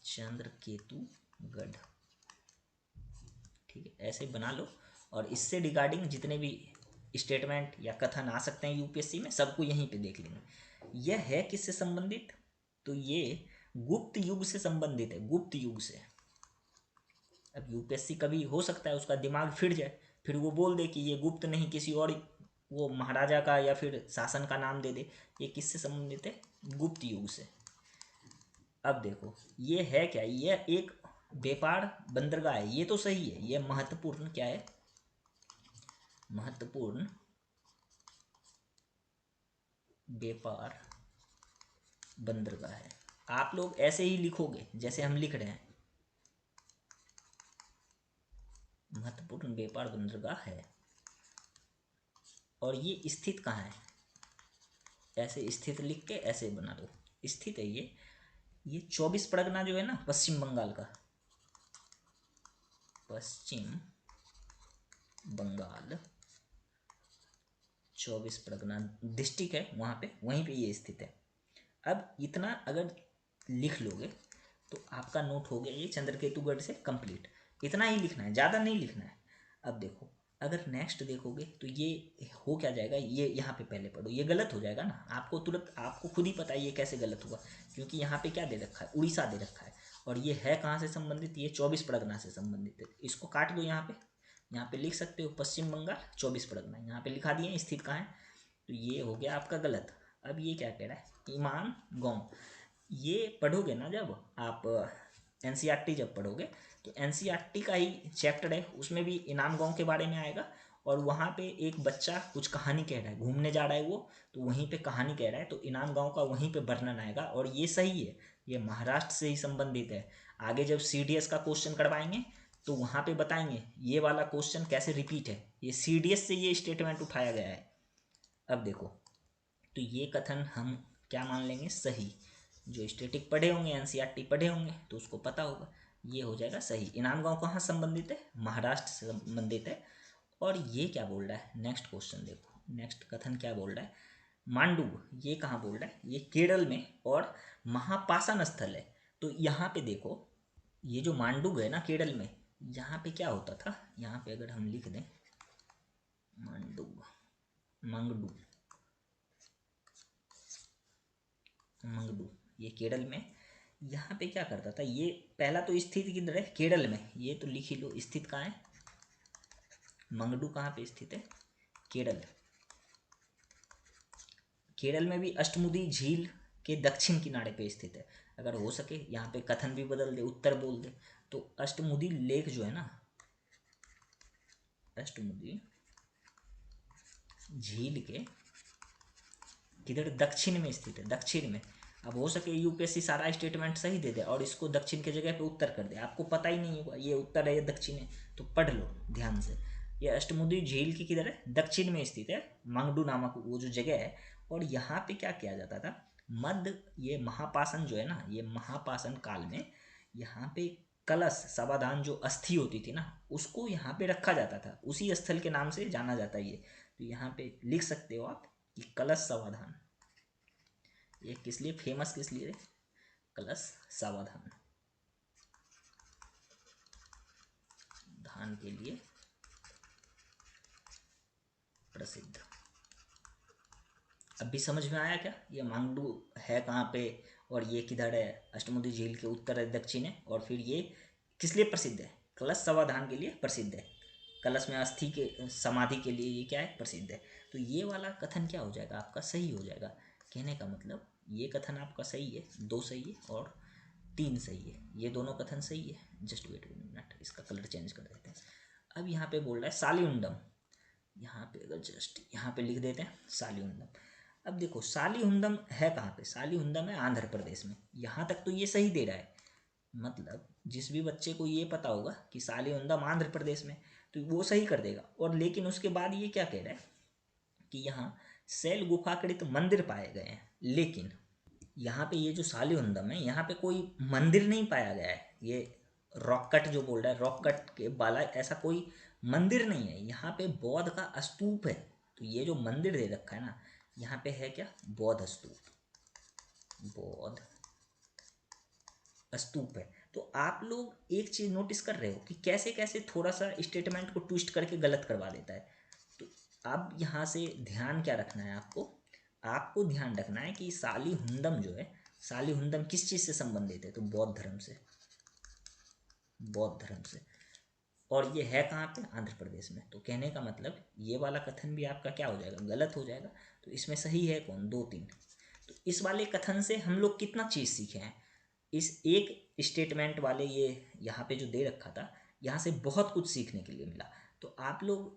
चंद्रकेतुगढ़, ठीक है, ऐसे बना लो। और इससे रिगार्डिंग जितने भी स्टेटमेंट या कथन आ सकते हैं यूपीएससी में, सबको यहीं पे देख लेंगे। यह है किससे संबंधित, तो ये गुप्त युग से संबंधित है, गुप्त युग से। अब यूपीएससी कभी हो सकता है उसका दिमाग फिर जाए, फिर वो बोल दे कि ये गुप्त नहीं, किसी और वो महाराजा का या फिर शासन का नाम दे दे। ये किससे संबंधित है, गुप्त युग से। अब देखो ये है क्या, ये एक व्यापार बंदरगाह है, ये तो सही है, ये महत्वपूर्ण क्या है, महत्वपूर्ण व्यापार बंदरगाह है। आप लोग ऐसे ही लिखोगे जैसे हम लिख रहे हैं, महत्वपूर्ण व्यापार बंदरगाह है। और ये स्थित कहाँ है, ऐसे स्थित लिख के ऐसे बना दो, स्थित है ये 24 परगना जो है ना पश्चिम बंगाल का, पश्चिम बंगाल 24 परगना डिस्ट्रिक्ट है वहाँ पे, वहीं पे ये स्थित है। अब इतना अगर लिख लोगे तो आपका नोट हो गया ये चंद्रकेतुगढ़ से कंप्लीट। इतना ही लिखना है, ज़्यादा नहीं लिखना है। अब देखो अगर नेक्स्ट देखोगे तो ये हो क्या जाएगा, ये यहाँ पे पहले पढ़ो, ये गलत हो जाएगा ना, आपको तुरंत, आपको खुद ही पता है ये कैसे गलत हुआ, क्योंकि यहाँ पे क्या दे रखा है, उड़ीसा दे रखा है। और ये है कहाँ से संबंधित, ये 24 परगना से संबंधित है। इसको काट दो, यहाँ पे लिख सकते हो पश्चिम बंगाल 24 परगना, यहाँ पे लिखा दिए स्थित कहाँ है, तो ये हो गया आपका गलत। अब ये क्या कह रहा है, ईमान गाँव, ये पढ़ोगे ना जब आप एनसीईआरटी जब पढ़ोगे तो एनसीईआरटी का ही चैप्टर है, उसमें भी इनाम गांव के बारे में आएगा और वहाँ पे एक बच्चा कुछ कहानी कह रहा है, घूमने जा रहा है वो, तो वहीं पे कहानी कह रहा है, तो इनाम गांव का वहीं पे वर्णन आएगा और ये सही है, ये महाराष्ट्र से ही संबंधित है। आगे जब CDS का क्वेश्चन करवाएंगे तो वहाँ पे बताएंगे ये वाला क्वेश्चन कैसे रिपीट है, ये CDS से ये स्टेटमेंट उठाया गया है। अब देखो, तो ये कथन हम क्या मान लेंगे, सही। जो स्टैटिक पढ़े होंगे, NCERT पढ़े होंगे तो उसको पता होगा, ये हो जाएगा सही। इनाम गांव कहाँ संबंधित है, महाराष्ट्र से संबंधित है। और ये क्या बोल रहा है, नेक्स्ट क्वेश्चन देखो, नेक्स्ट कथन क्या बोल रहा है, मांडू ये कहाँ बोल रहा है, ये केरल में और महापाषाण स्थल है। तो यहाँ पे देखो, ये जो मांडू है ना केरल में, यहाँ पे क्या होता था, यहाँ पे अगर हम लिख दें मांडू, मंगडू, मंगडू, ये केरल में, यहाँ पे क्या करता था ये, पहला तो स्थित किधर है, केरल में, ये तो लिख ही लो, स्थित कहाँ है, मंगडू कहाँ पे स्थित है, केरल। केरल में भी अष्टमुदी झील के दक्षिण किनारे पे स्थित है। अगर हो सके यहाँ पे कथन भी बदल दे, उत्तर बोल दे, तो अष्टमुदी लेक जो है ना, अष्टमुदी झील के किधर, दक्षिण में स्थित है, दक्षिण में। अब हो सके UPSC सारा स्टेटमेंट सही दे दे और इसको दक्षिण के जगह पे उत्तर कर दे, आपको पता ही नहीं होगा ये उत्तर है या दक्षिण है, तो पढ़ लो ध्यान से। ये अष्टमुदी झील की किधर है, दक्षिण में स्थित है, मंगडू नामक वो जो जगह है। और यहाँ पे क्या किया जाता था, मध्य ये महापाषाण जो है ना, ये महापाषाण काल में यहाँ पे कलश समाधान जो अस्थि होती थी ना, उसको यहाँ पे रखा जाता था, उसी स्थल के नाम से जाना जाता है ये। तो यहाँ पे लिख सकते हो आप कि कलश समाधान, ये किस लिए फेमस, किस लिए, कलश समाधान धान के लिए प्रसिद्ध। अब भी समझ में आया क्या, ये मांगडू है कहाँ पे और ये किधर है, अष्टमुदी झील के उत्तर है, दक्षिण है, और फिर ये किस लिए प्रसिद्ध है, कलश समाधान के लिए प्रसिद्ध है, कलश में अस्थि के समाधि के लिए ये क्या है, प्रसिद्ध है। तो ये वाला कथन क्या हो जाएगा, आपका सही हो जाएगा। कहने का मतलब ये कथन आपका सही है, 2 सही है और 3 सही है, ये दोनों कथन सही है। जस्ट वेट मिनट, इसका कलर चेंज कर देते हैं। अब यहाँ पे बोल रहा है सालिउंडम, यहाँ पे अगर जस्ट यहाँ पे लिख देते हैं सालिउंडम। अब देखो सालिहुंदम है कहाँ पे, सालिहुंदम है आंध्र प्रदेश में। यहाँ तक तो ये सही दे रहा है, मतलब जिस भी बच्चे को ये पता होगा कि सालिहुंदम आंध्र प्रदेश में, तो वो सही कर देगा। और लेकिन उसके बाद ये क्या कह रहा है कि यहाँ शैल गुफाकृत मंदिर पाए गए हैं, लेकिन यहाँ पे ये जो सालिहुंदम है, यहाँ पे कोई मंदिर नहीं पाया गया है। ये रॉक कट जो बोल रहा है, रॉक कट के बाला ऐसा कोई मंदिर नहीं है, यहाँ पे बौद्ध का स्तूप है। तो ये जो मंदिर दे रखा है ना, यहाँ पे है क्या, बौद्ध स्तूप, बौद्ध स्तूप है। तो आप लोग एक चीज नोटिस कर रहे हो कि कैसे कैसे थोड़ा सा स्टेटमेंट को ट्विस्ट करके गलत करवा देता है। तो अब यहाँ से ध्यान क्या रखना है आपको, आपको ध्यान रखना है कि सालिहुंदम जो है, सालिहुंदम किस चीज से संबंधित है, तो बौद्ध धर्म से, बौद्ध धर्म से। और ये है कहाँ पे, आंध्र प्रदेश में। तो कहने का मतलब ये वाला कथन भी आपका क्या हो जाएगा, गलत हो जाएगा। तो इसमें सही है कौन, 2 3। तो इस वाले कथन से हम लोग कितना चीज़ सीखे हैं, इस एक स्टेटमेंट वाले ये यहाँ पे जो दे रखा था, यहाँ से बहुत कुछ सीखने के लिए मिला। तो आप लोग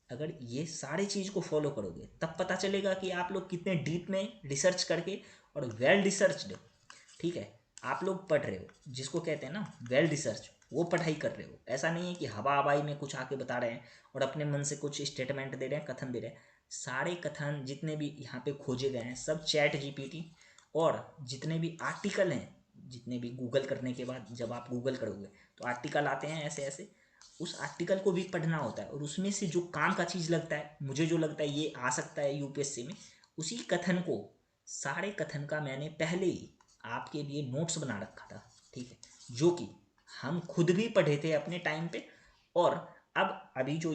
अगर ये सारी चीज़ को फॉलो करोगे तब पता चलेगा कि आप लोग कितने डीप में रिसर्च करके और वेल रिसर्च्ड, ठीक है, आप लोग पढ़ रहे हो, जिसको कहते हैं ना वेल रिसर्च, वो पढ़ाई कर रहे हो। ऐसा नहीं है कि हवा हवाई में कुछ आके बता रहे हैं और अपने मन से कुछ स्टेटमेंट दे रहे हैं, कथन दे रहे हैं। सारे कथन जितने भी यहाँ पे खोजे गए हैं सब ChatGPT, और जितने भी आर्टिकल हैं, जितने भी गूगल करने के बाद जब आप गूगल करोगे तो आर्टिकल आते हैं ऐसे ऐसे, उस आर्टिकल को भी पढ़ना होता है। और उसमें से जो काम का चीज़ लगता है, मुझे जो लगता है ये आ सकता है UPSC में, उसी कथन को, सारे कथन का मैंने पहले ही आपके लिए नोट्स बना रखा था, ठीक है, जो कि हम खुद भी पढ़े थे अपने टाइम पे। और अब अभी जो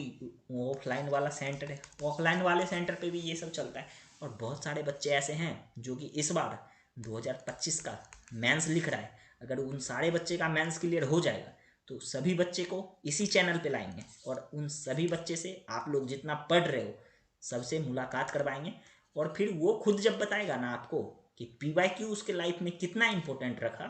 ऑफलाइन वाला सेंटर है, ऑफलाइन वाले सेंटर पे भी ये सब चलता है। और बहुत सारे बच्चे ऐसे हैं जो कि इस बार 2025 का मेंस लिख रहा है, अगर उन सारे बच्चे का मेंस क्लियर हो जाएगा तो सभी बच्चे को इसी चैनल पे लाएंगे और उन सभी बच्चे से आप लोग जितना पढ़ रहे हो सबसे मुलाकात करवाएंगे। और फिर वो खुद जब बताएगा ना आपको कि PYQ उसके लाइफ में कितना इंपॉर्टेंट रखा,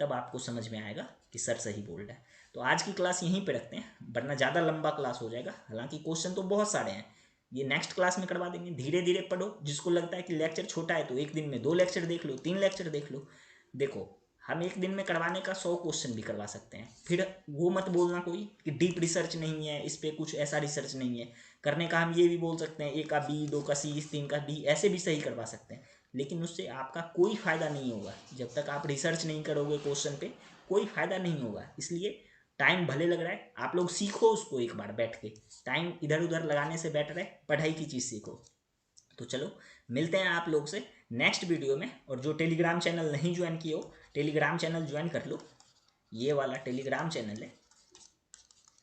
तब आपको समझ में आएगा कि सर सही बोल रहा है। तो आज की क्लास यहीं पे रखते हैं, वरना ज़्यादा लंबा क्लास हो जाएगा। हालांकि क्वेश्चन तो बहुत सारे हैं, ये नेक्स्ट क्लास में करवा देंगे। धीरे धीरे पढ़ो। जिसको लगता है कि लेक्चर छोटा है तो एक दिन में 2 लेक्चर देख लो, 3 लेक्चर देख लो। देखो, हम एक दिन में करवाने का 100 क्वेश्चन भी करवा सकते हैं। फिर वो मत बोलना कोई कि डीप रिसर्च नहीं है, इस पर कुछ ऐसा रिसर्च नहीं है करने का। हम ये भी बोल सकते हैं 1 का बी, 2 का सी, 3 का डी, ऐसे भी सही करवा सकते हैं। लेकिन उससे आपका कोई फ़ायदा नहीं होगा। जब तक आप रिसर्च नहीं करोगे क्वेश्चन पे, कोई फ़ायदा नहीं होगा। इसलिए टाइम भले लग रहा है, आप लोग सीखो उसको एक बार बैठ के। टाइम इधर उधर लगाने से बेटर है पढ़ाई की चीज़ सीखो। तो चलो, मिलते हैं आप लोग से नेक्स्ट वीडियो में। और जो टेलीग्राम चैनल नहीं ज्वाइन किए हो, टेलीग्राम चैनल ज्वाइन कर लो। ये वाला टेलीग्राम चैनल है,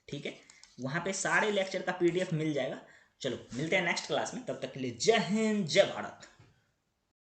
ठीक है। वहाँ पे सारे लेक्चर का PDF मिल जाएगा। चलो, मिलते हैं नेक्स्ट क्लास में। तब तक के लिए जय हिंद, जय भारत।